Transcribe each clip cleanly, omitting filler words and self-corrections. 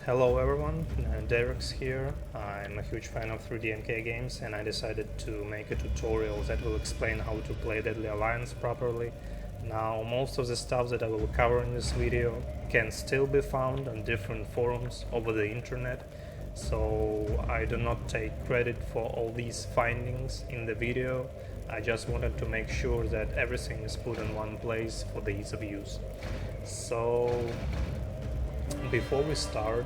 Hello everyone, Derek's here. I'm a huge fan of 3D MK games and I decided to make a tutorial that will explain how to play Deadly Alliance properly. Now, most of the stuff that I will cover in this video can still be found on different forums over the internet, so I do not take credit for all these findings in the video. I just wanted to make sure that everything is put in one place for the ease of use. So, before we start,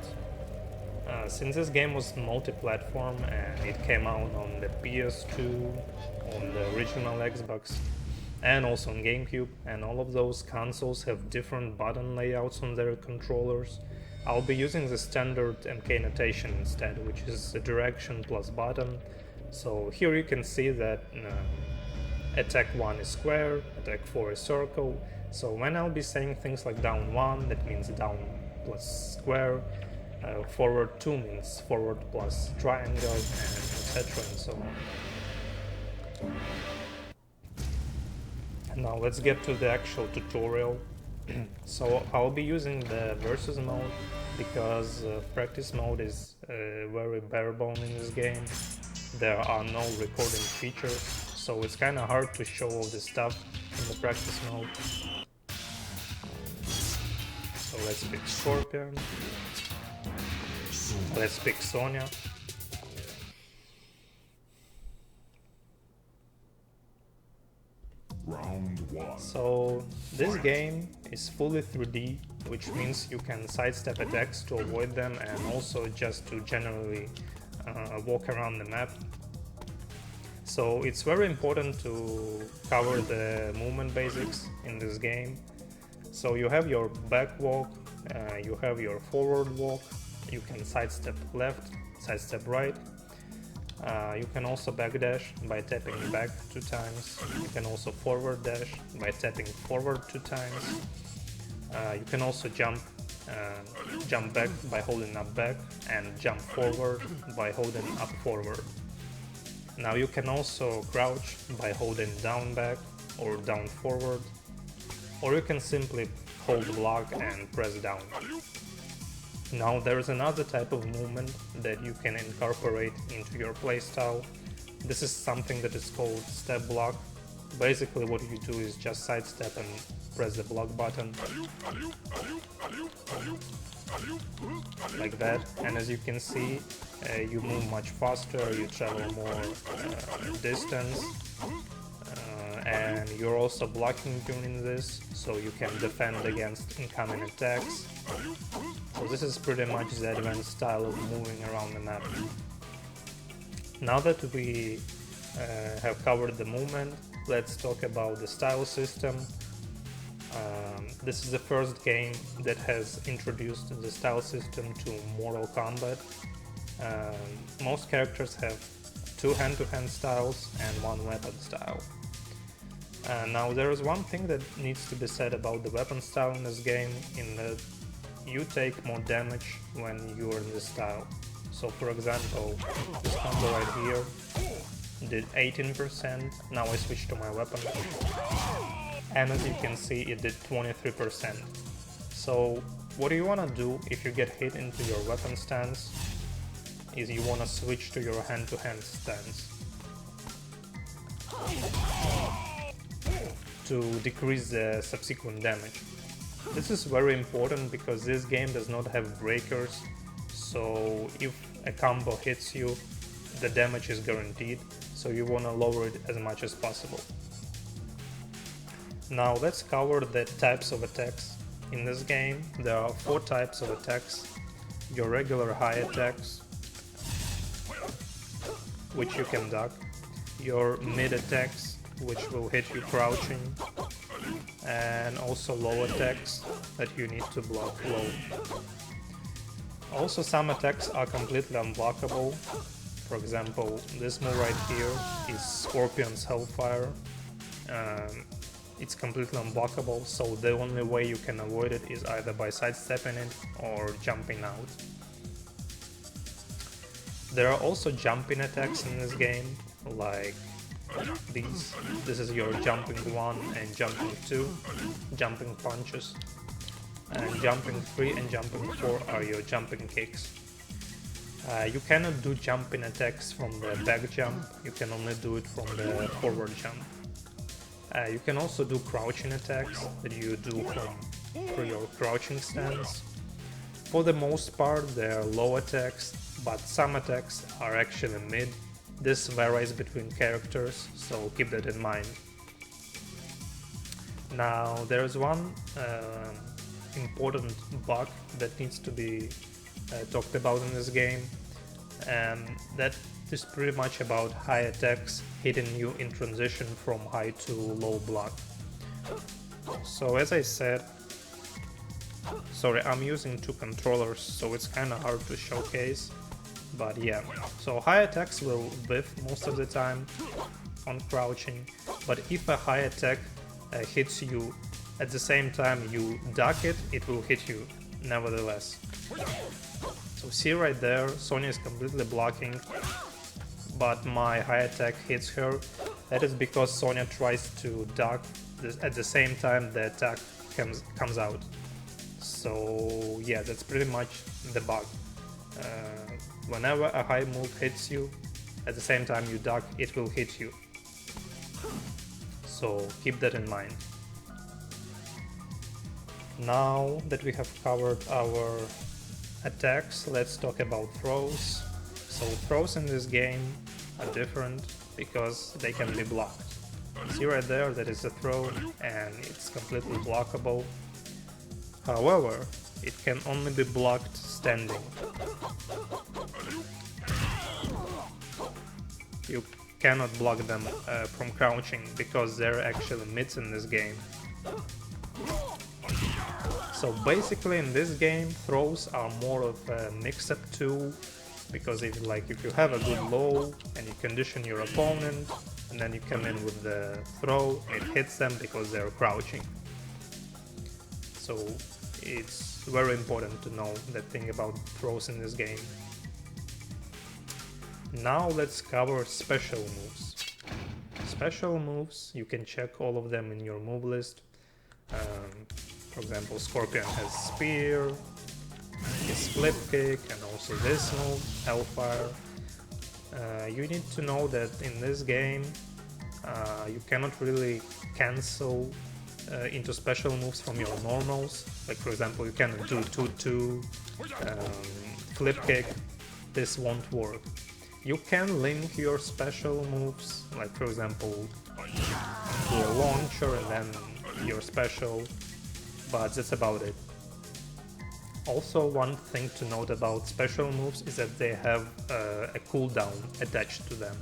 since this game was multi-platform and it came out on the PS2, on the original Xbox, and also on GameCube, and all of those consoles have different button layouts on their controllers, I'll be using the standard MK notation instead, which is a direction plus button. So here you can see that attack 1 is square, attack 4 is circle. So when I'll be saying things like down 1, that means down plus square, forward 2 means forward plus triangle, and etc. and so on. Now let's get to the actual tutorial. So I'll be using the versus mode because practice mode is very bare bone in this game. There are no recording features, so it's kind of hard to show all this stuff in the practice mode. So let's pick Scorpion. Let's pick Sonya. Round 1. So this game is fully 3D, which means you can sidestep attacks to avoid them and also just to generally walk around the map. So it's very important to cover the movement basics in this game. So you have your back walk, you have your forward walk, you can sidestep left, sidestep right. You can also backdash by tapping back 2 times. You can also forward dash by tapping forward 2 times. You can also jump back by holding up back, and jump forward by holding up forward. Now you can also crouch by holding down back or down forward, or you can simply hold block and press down. Now there is another type of movement that you can incorporate into your playstyle. This is something that is called step block. Basically what you do is just sidestep and press the block button like that, and as you can see you move much faster, you travel more distance, and you're also blocking during this, so you can defend against incoming attacks. So this is pretty much the advanced style of moving around the map. Now that we have covered the movement, let's talk about the style system. This is the first game that has introduced the style system to Mortal Kombat. Most characters have 2 hand-to-hand styles and 1 weapon style. Now there is one thing that needs to be said about the weapon style in this game, in that you take more damage when you are in this style. So for example, this combo right here did 18%, now I switch to my weapon, and as you can see it did 23%. So what you wanna do if you get hit into your weapon stance is you wanna switch to your hand-to-hand stance to decrease the subsequent damage. This is very important because this game does not have breakers, so if a combo hits you, the damage is guaranteed, so you want to lower it as much as possible. Now let's cover the types of attacks in this game. There are 4 types of attacks. Your regular high attacks, which you can duck. Your mid attacks, which will hit you crouching, and also low attacks that you need to block low. Also some attacks are completely unblockable. For example, this move right here is Scorpion's Hellfire. It's completely unblockable, so the only way you can avoid it is either by sidestepping it or jumping out. There are also jumping attacks in this game, like these. This is your jumping 1 and jumping 2, jumping punches. and jumping 3 and jumping 4 are your jumping kicks. You cannot do jumping attacks from the back jump, you can only do it from the forward jump. You can also do crouching attacks that you do from your crouching stance. For the most part they are low attacks, but some attacks are actually mid. This varies between characters, so keep that in mind. Now there's one important bug that needs to be talked about in this game, and that is pretty much about high attacks hitting you in transition from high to low block. So as I said, sorry, I'm using two controllers, so it's kinda hard to showcase, but yeah. So high attacks will whiff most of the time on crouching, but if a high attack hits you at the same time you duck it, it will hit you nevertheless. So see right there, Sonya is completely blocking, but my high attack hits her. That is because Sonya tries to duck at the same time the attack comes out. So yeah, that's pretty much the bug. Whenever a high move hits you, at the same time you duck, it will hit you. So keep that in mind. Now that we have covered our attacks, let's talk about throws. So throws in this game are different because they can be blocked. See right there, that is a throw and it's completely blockable. However, it can only be blocked standing. You cannot block them from crouching because they're actually mids in this game. So basically in this game throws are more of a mix-up tool, because if you have a good low and you condition your opponent and then you come in with the throw, it hits them because they're crouching. So it's very important to know that thing about throws in this game. Now let's cover special moves. Special moves, you can check all of them in your move list. For example, Scorpion has Spear, his Flip Kick, and also this move, Hellfire. You need to know that in this game you cannot really cancel into special moves from your normals. Like for example, you cannot do 2-2, Flip Kick, this won't work. You can link your special moves, like for example, do a launcher and then your special, but that's about it. Also, one thing to note about special moves is that they have a cooldown attached to them.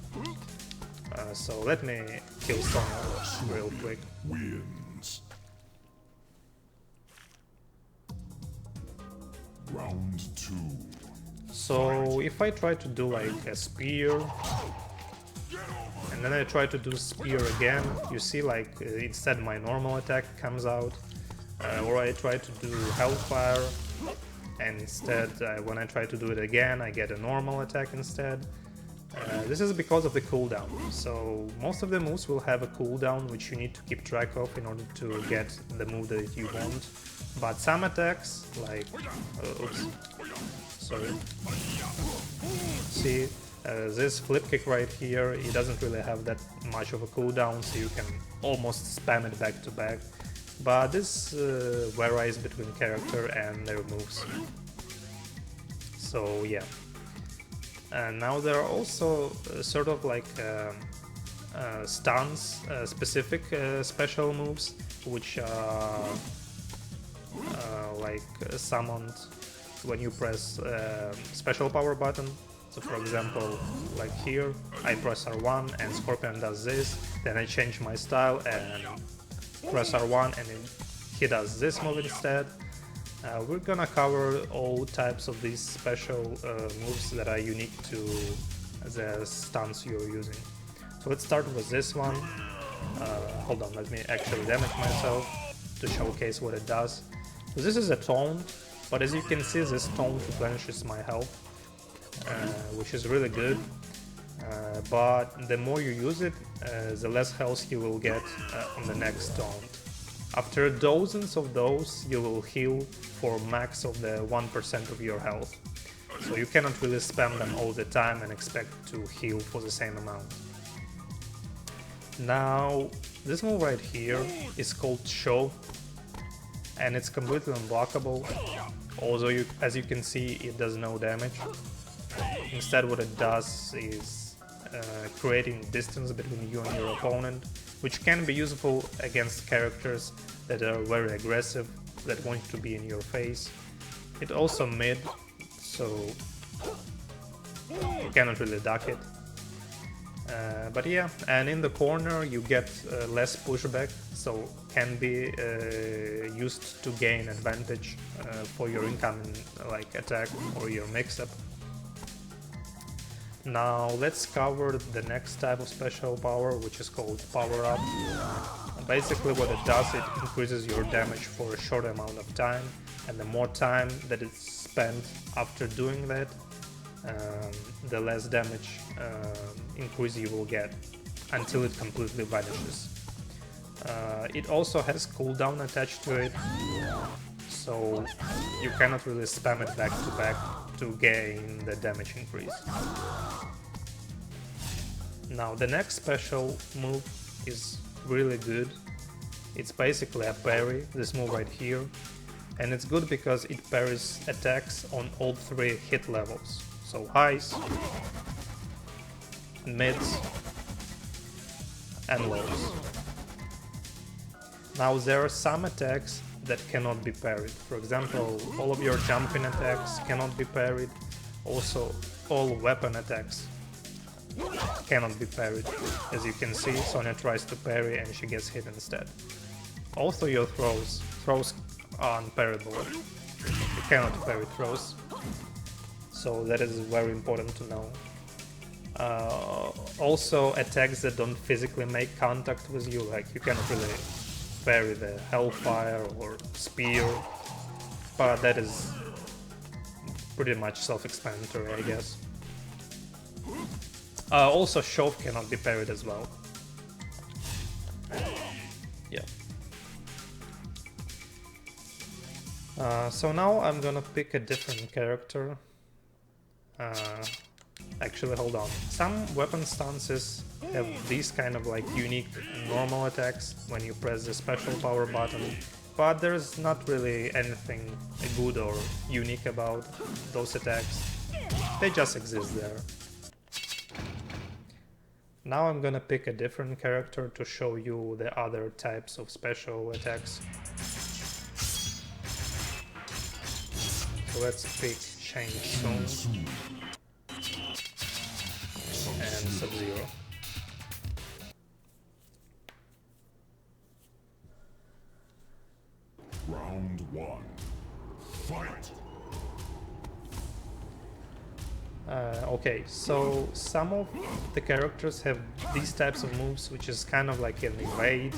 So let me kill Sonya real quick. Wins. Round 2. So if I try to do like a spear and then I try to do spear again, you see like instead my normal attack comes out, or I try to do Hellfire and instead when I try to do it again I get a normal attack instead. This is because of the cooldown. So most of the moves will have a cooldown which you need to keep track of in order to get the move that you want. But some attacks, like oops, sorry. See, this Flip Kick right here, it doesn't really have that much of a cooldown, so you can almost spam it back to back. But this varies between character and their moves. So yeah. And now there are also sort of like stance specific special moves which are like summoned when you press special power button. So for example, like here I press R1 and Scorpion does this, then I change my style and press R1 and then he does this move instead. We're gonna cover all types of these special moves that are unique to the stance you're using. So let's start with this one. Hold on, let me actually damage myself to showcase what it does. So this is a taunt, but as you can see this taunt replenishes my health, which is really good. But the more you use it, the less health you will get on the next taunt. After dozens of those, you will heal for max of the 1% of your health. So you cannot really spam them all the time and expect to heal for the same amount. Now, this move right here is called Shove, and it's completely unblockable. Also, as you can see, it does no damage. Instead, what it does is creating distance between you and your opponent, which can be useful against characters that are very aggressive, that want to be in your face. It also mid, so you cannot really duck it. But yeah, and in the corner you get less pushback, so can be used to gain advantage for your incoming like attack or your mix-up. Now let's cover the next type of special power, which is called Power Up. Basically what it does, it increases your damage for a short amount of time, and the more time that it's spent after doing that, the less damage increase you will get until it completely vanishes. It also has cooldown attached to it, so you cannot really spam it back to back to gain the damage increase. Now the next special move is really good. It's basically a parry, this move right here, and it's good because it parries attacks on all 3 hit levels, so highs, mids, and lows. Now there are some attacks that cannot be parried. For example, all of your jumping attacks cannot be parried. Also, all weapon attacks cannot be parried. As you can see, Sonya tries to parry and she gets hit instead. Also your throws are unparryable. You cannot parry throws. So that is very important to know. Also attacks that don't physically make contact with you, like you cannot really parry the Hellfire or Spear, but that is pretty much self-explanatory, I guess. Also Shove cannot be parried as well. Yeah. So now I'm gonna pick a different character. Actually, hold on. Some weapon stances have these kind of like unique normal attacks when you press the special power button, but there's not really anything good or unique about those attacks. They just exist there. Now I'm gonna pick a different character to show you the other types of special attacks. So let's pick Shang Tsung and Sub-Zero. Round 1. Fight! Okay, so some of the characters have these types of moves, which is kind of like an evade.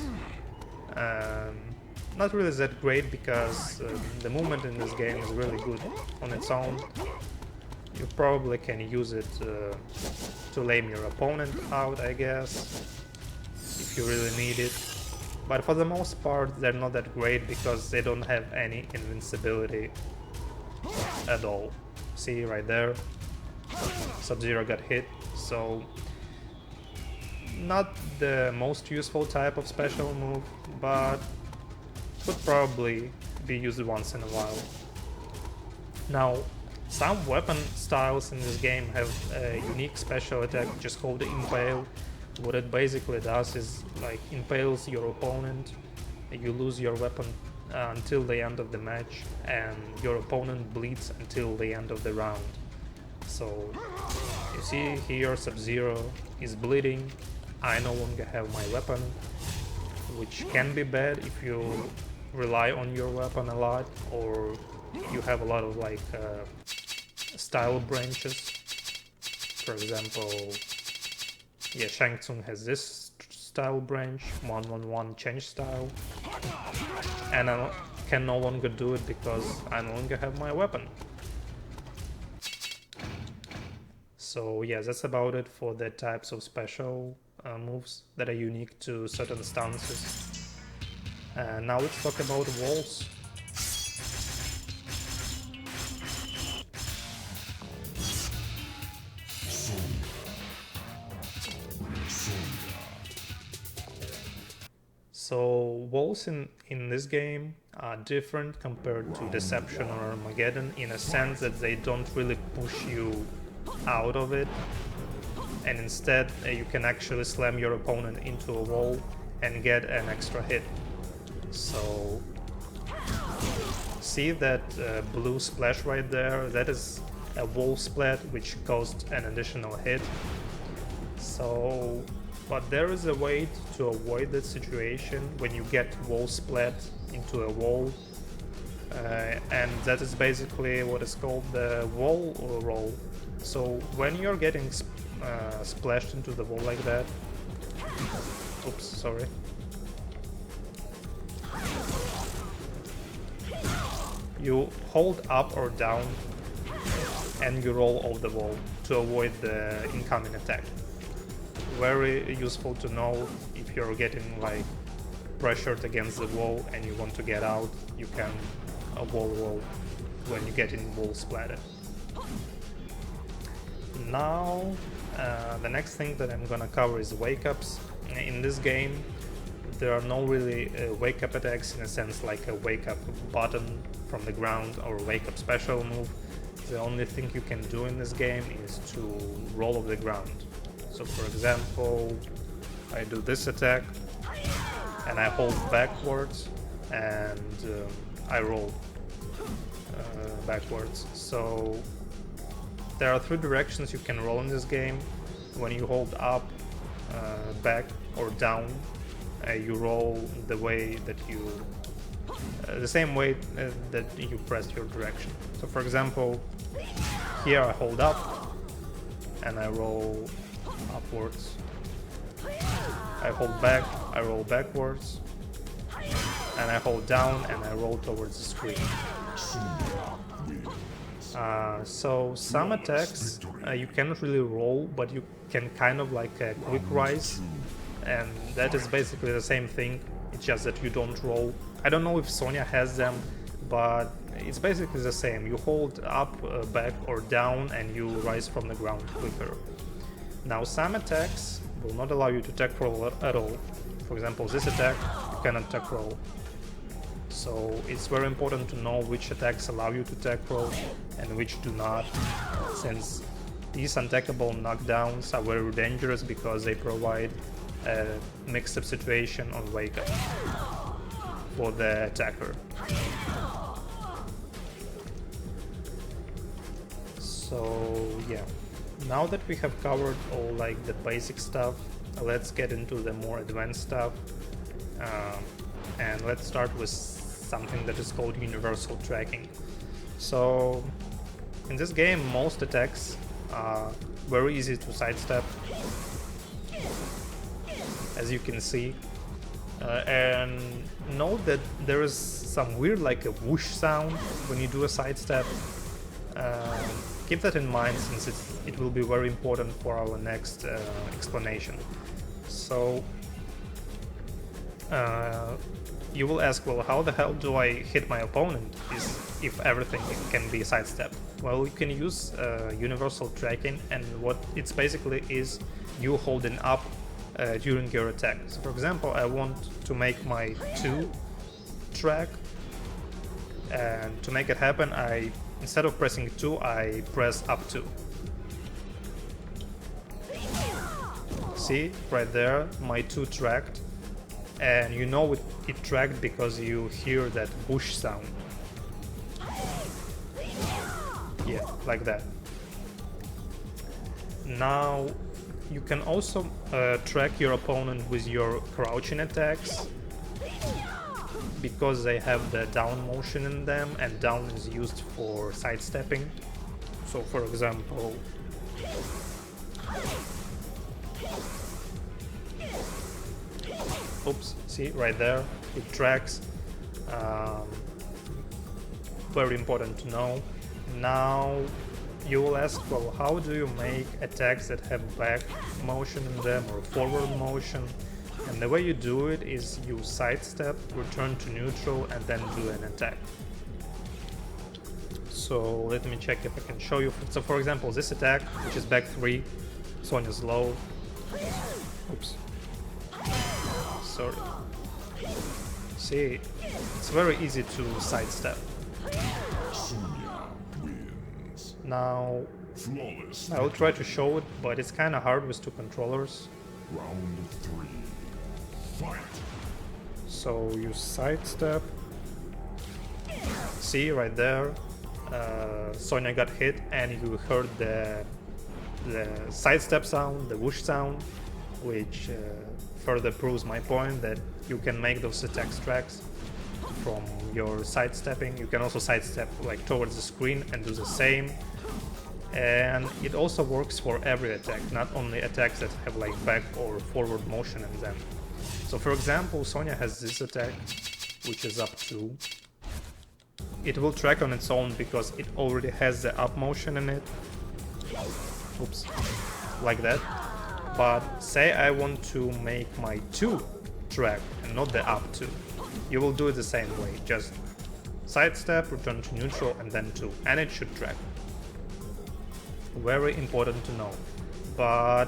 Not really that great because the movement in this game is really good on its own. You probably can use it to lame your opponent out, I guess, if you really need it. But for the most part, they're not that great because they don't have any invincibility at all. See, right there, Sub-Zero got hit, so not the most useful type of special move, but could probably be used once in a while. Now, some weapon styles in this game have a unique special attack which is called Impale. What it basically does is like impales your opponent, you lose your weapon until the end of the match, and your opponent bleeds until the end of the round. So you see here Sub-Zero is bleeding, I no longer have my weapon, which can be bad if you rely on your weapon a lot, or you have a lot of like style branches. For example, yeah, Shang Tsung has this style branch, 1-1-1 change style, and I can no longer do it because I no longer have my weapon. So yeah, that's about it for the types of special moves that are unique to certain stances. Now let's talk about walls. So walls in this game are different compared to Deception or Armageddon in a sense that they don't really push you out of it, and instead you can actually slam your opponent into a wall and get an extra hit. So see that blue splash right there? That is a wall splat which caused an additional hit. So, but there is a way to avoid that situation when you get wall splat into a wall, and that is basically what is called the wall roll. So when you're getting splashed into the wall like that, oops, sorry. You hold up or down and you roll off the wall to avoid the incoming attack. Very useful to know if you're getting like pressured against the wall and you want to get out, you can wall roll when you get in wall splatted. Now the next thing that I'm gonna cover is Wakeups. In this game there are no really wake up attacks in a sense like a wake up button from the ground or wake up special move. The only thing you can do in this game is to roll off the ground. So for example, I do this attack and I hold backwards and I roll backwards. So there are three directions you can roll in this game. When you hold up, back or down, you roll the way that you the same way that you press your direction. So for example, here I hold up and I roll upwards. I hold back, I roll backwards, and I hold down and I roll towards the screen. So some attacks you cannot really roll, but you can kind of like a quick rise, and that is basically the same thing, it's just that you don't roll. I don't know if Sonya has them, but it's basically the same. You hold up, back or down and you rise from the ground quicker. Now some attacks will not allow you to attack roll at all. For example, this attack, you cannot attack roll. So it's very important to know which attacks allow you to attack roll and which do not, since these untackable knockdowns are very dangerous because they provide a mixed-up situation on wake up for the attacker. So yeah, now that we have covered all like the basic stuff, let's get into the more advanced stuff, and let's start with something that is called universal tracking. So in this game most attacks are very easy to sidestep, as you can see, and note that there is some weird like a whoosh sound when you do a sidestep. Keep that in mind since it will be very important for our next explanation. So you will ask, well, how the hell do I hit my opponent if everything can be sidestepped? Well, you can use universal tracking, and what it's basically is you holding up during your attack. So for example, I want to make my 2 track, and to make it happen, instead of pressing 2, I press up 2. See, right there, my 2 tracked, and you know it tracked because you hear that whoosh sound. Yeah, like that. Now, you can also track your opponent with your crouching attacks, because they have the down motion in them, and down is used for sidestepping. So for example, oops, see right there, it tracks. Very important to know. Now you will ask, well, how do you make attacks that have back motion in them or forward motion? And the way you do it is you sidestep, return to neutral, and then do an attack. So let me check if I can show you. So for example, this attack, which is back 3, Sonya's low. Oops. Sorry. See, it's very easy to sidestep. Sonya wins. Now, Flawless. I will try to show it, but it's kind of hard with 2 controllers. Round 3. Fight. So you sidestep. See, right there, Sonya got hit, and you heard the sidestep sound, the whoosh sound, which further proves my point that you can make those attacks tracks from your sidestepping. You can also sidestep like towards the screen and do the same. And it also works for every attack, not only attacks that have like back or forward motion in them. So for example, Sonya has this attack, which is up 2. It will track on its own because it already has the up motion in it. Oops. Like that. But say I want to make my 2 track and not the up 2. You will do it the same way. Just sidestep, return to neutral, and then 2. And it should track. Very important to know. But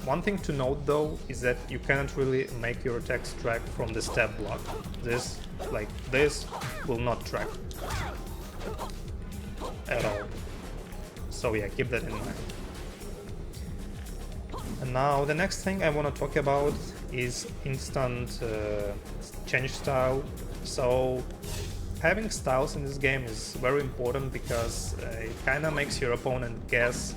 one thing to note though is that you cannot really make your attacks track from the step block. This, like this, will not track at all. So yeah, keep that in mind. And now the next thing I want to talk about is instant change style. So having styles in this game is very important because it kind of makes your opponent guess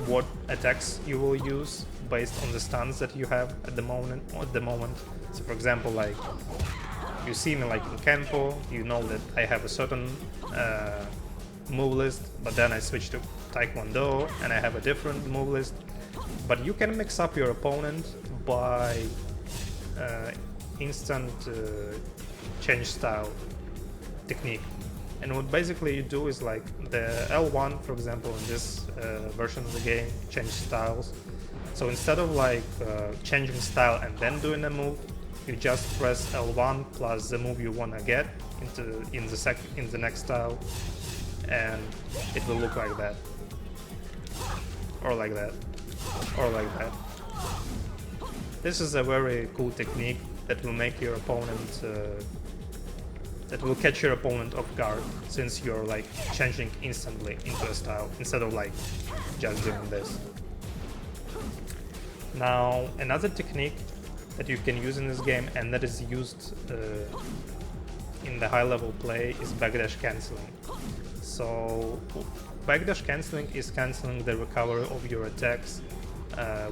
what attacks you will use based on the stuns that you have at the moment. So for example, like you see me like in Kenpo, you know that I have a certain move list, but then I switch to Taekwondo and I have a different move list. But you can mix up your opponent by instant change style technique. And what basically you do is like the L1, for example, in this version of the game, change styles. So instead of like changing style and then doing a move, you just press L1 plus the move you want to get in the next style, and it will look like that, or like that, or like that. This is a very cool technique that will make your opponent that will catch your opponent off guard, since you're like changing instantly into a style instead of like just doing this. Now another technique that you can use in this game and that is used in the high level play is backdash cancelling. So backdash cancelling is cancelling the recovery of your attacks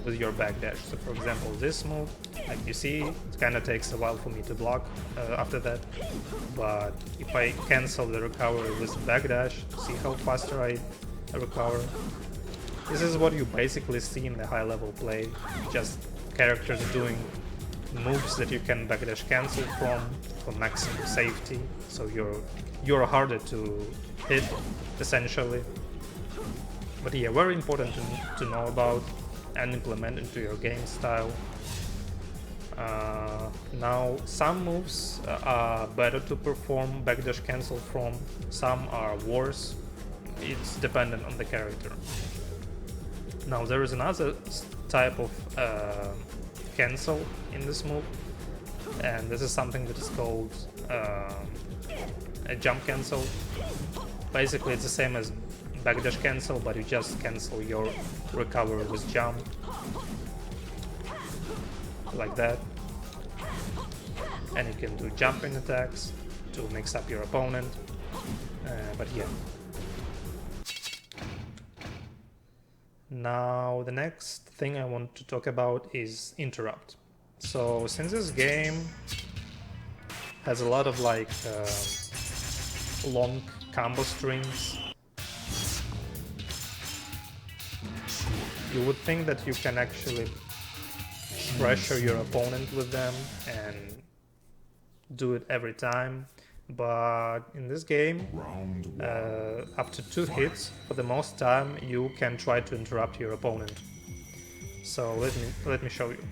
with your backdash. So for example, this move, like you see, it kind of takes a while for me to block after that, but if I cancel the recovery with backdash, see how faster I recover. This is what you basically see in the high level play, just characters doing moves that you can backdash cancel from for maximum safety, so you're harder to hit essentially. But yeah, very important to know about and implement into your game style. Now some moves are better to perform backdash cancel from, some are worse. It's dependent on the character. Now there is another type of cancel in this move, and this is something that is called a jump cancel. Basically it's the same as backdash cancel, but you just cancel your recovery with jump, like that. And you can do jumping attacks to mix up your opponent, but yeah. Now the next thing I want to talk about is interrupt. So since this game has a lot of like long combo strings, you would think that you can actually pressure your opponent with them and do it every time, but in this game, after 2 hits, for the most time, you can try to interrupt your opponent. So let me show you.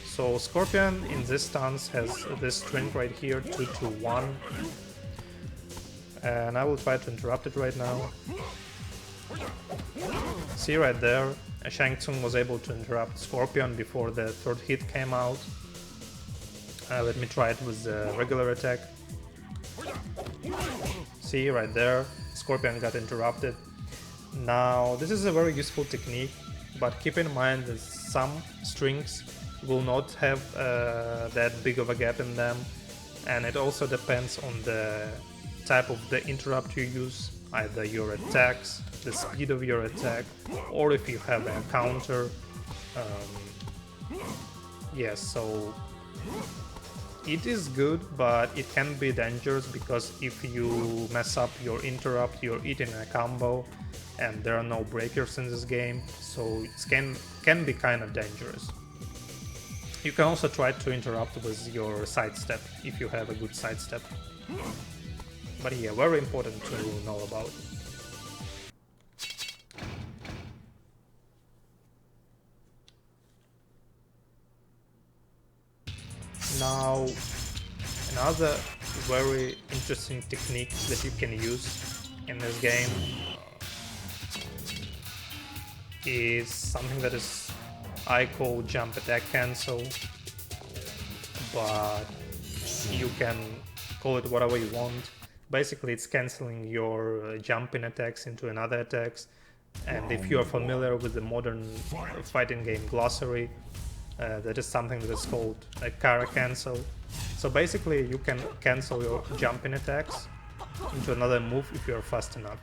So So Scorpion in this stance has this string right here, 2-2-1. And I will try to interrupt it right now. See right there, Shang Tsung was able to interrupt Scorpion before the third hit came out. Let me try it with the regular attack. See right there, Scorpion got interrupted. Now this is a very useful technique, but keep in mind that some strings will not have that big of a gap in them, and it also depends on the type of the interrupt you use, either your attacks, the speed of your attack, or if you have a counter. Yes, so it is good, but it can be dangerous, because if you mess up your interrupt, you're eating a combo, and there are no breakers in this game, so it can be kind of dangerous. You can also try to interrupt with your sidestep, if you have a good sidestep. But yeah, very important to know about. Now, another very interesting technique that you can use in this game is something that is I call jump attack cancel, but you can call it whatever you want. Basically, it's canceling your jumping attacks into another attacks, and if you are familiar with the modern fighting game glossary, that is something that is called a Kara cancel. So basically you can cancel your jumping attacks into another move if you are fast enough.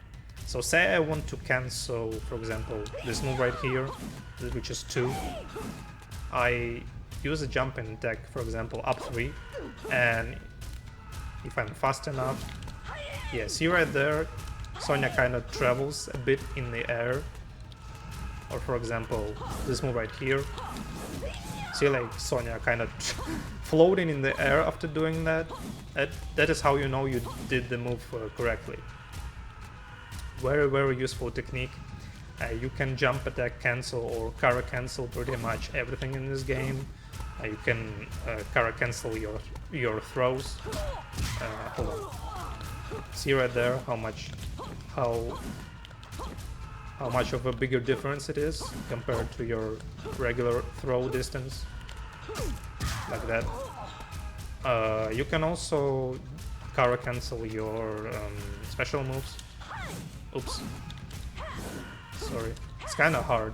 So say I want to cancel, for example, this move right here, which is 2. I use a jumping attack, for example, up 3, and if I'm fast enough, yeah, see right there, Sonya kind of travels a bit in the air. Or for example, this move right here. See, like Sonya kind of floating in the air after doing that. That is how you know you did the move correctly. Very, very useful technique. You can jump attack cancel or Kara cancel pretty much everything in this game. You can Kara cancel your throws. Hold on. See right there how much of a bigger difference it is compared to your regular throw distance, like that. You can also Kara cancel your special moves. Oops. Sorry. It's kind of hard.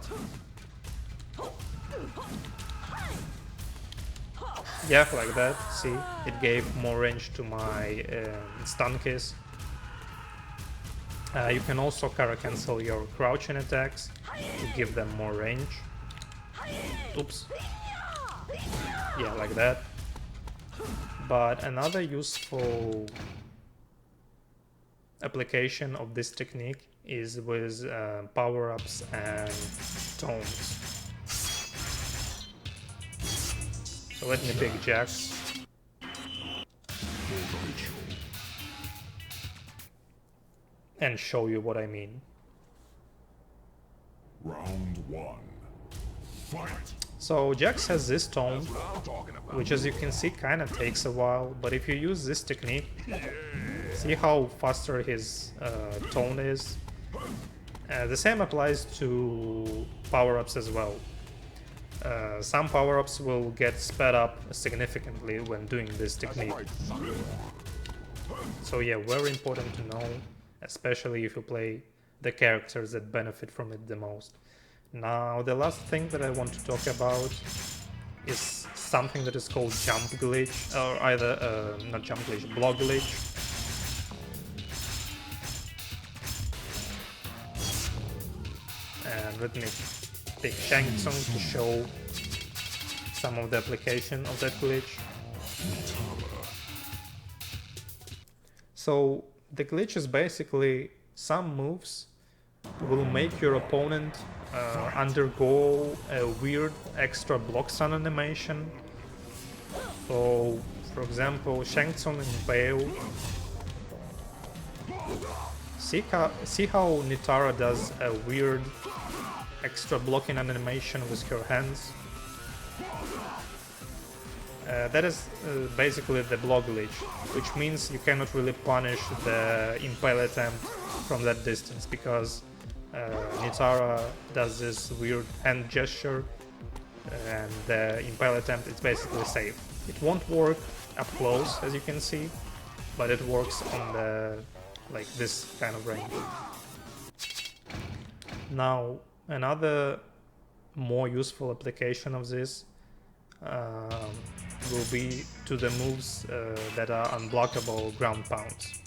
Yeah, like that. See? It gave more range to my stun kiss. You can also Kara cancel your crouching attacks to give them more range. Oops. Yeah, like that. But another useful application of this technique is with power-ups and taunts. So let me pick Jax. And show you what I mean. Round 1. Fight. So Jax has this taunt, which as you can see kinda takes a while, but if you use this technique, see how faster his taunt is? The same applies to power-ups as well. Some power-ups will get sped up significantly when doing this technique. So yeah, very important to know, especially if you play the characters that benefit from it the most. Now, the last thing that I want to talk about is something that is called jump glitch, or either, not jump glitch, block glitch. And let me pick Shang Tsung to show some of the application of that glitch. So, the glitch is basically some moves will make your opponent undergo a weird extra block stun animation. So, for example, Shang Tsung and Impale. See how Nitara does a weird extra blocking animation with her hands? That is basically the block glitch, which means you cannot really punish the impale attempt from that distance, because Nitara does this weird hand gesture and the impale attempt is basically safe. It won't work up close, as you can see, but it works on the like this kind of range. Now another more useful application of this will be to the moves that are unblockable ground pounds.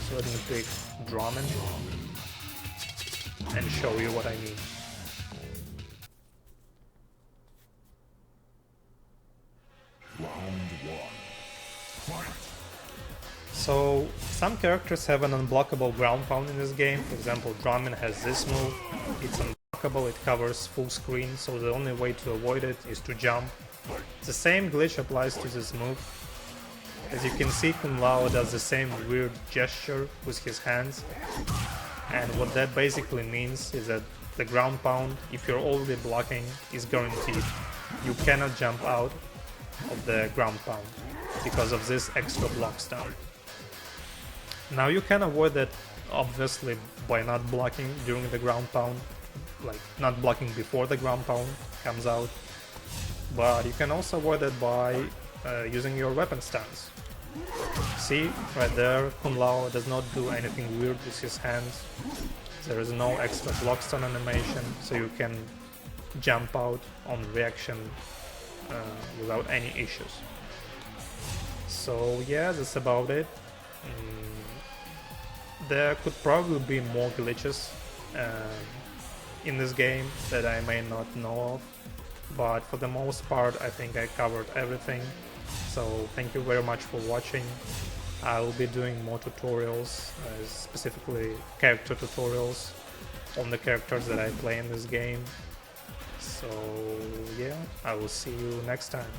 So let me pick Drummond and show you what I mean. Round 1. Fight! So some characters have an unblockable ground pound in this game. For example, Drummond has this move. It's unblockable, it covers full screen, so the only way to avoid it is to jump. The same glitch applies to this move. As you can see, Kun Lao does the same weird gesture with his hands. And what that basically means is that the ground pound, if you're already blocking, is guaranteed. You cannot jump out of the ground pound because of this extra block stun. Now you can avoid that obviously by not blocking during the ground pound, like not blocking before the ground pound comes out, but you can also avoid it by using your weapon stance. See, right there, Kun Lao does not do anything weird with his hands. There is no extra block stun animation, so you can jump out on reaction without any issues. So yeah, that's about it. There could probably be more glitches in this game that I may not know of, but for the most part I think I covered everything. So thank you very much for watching. I will be doing more tutorials, specifically character tutorials on the characters that I play in this game. So yeah, I will see you next time.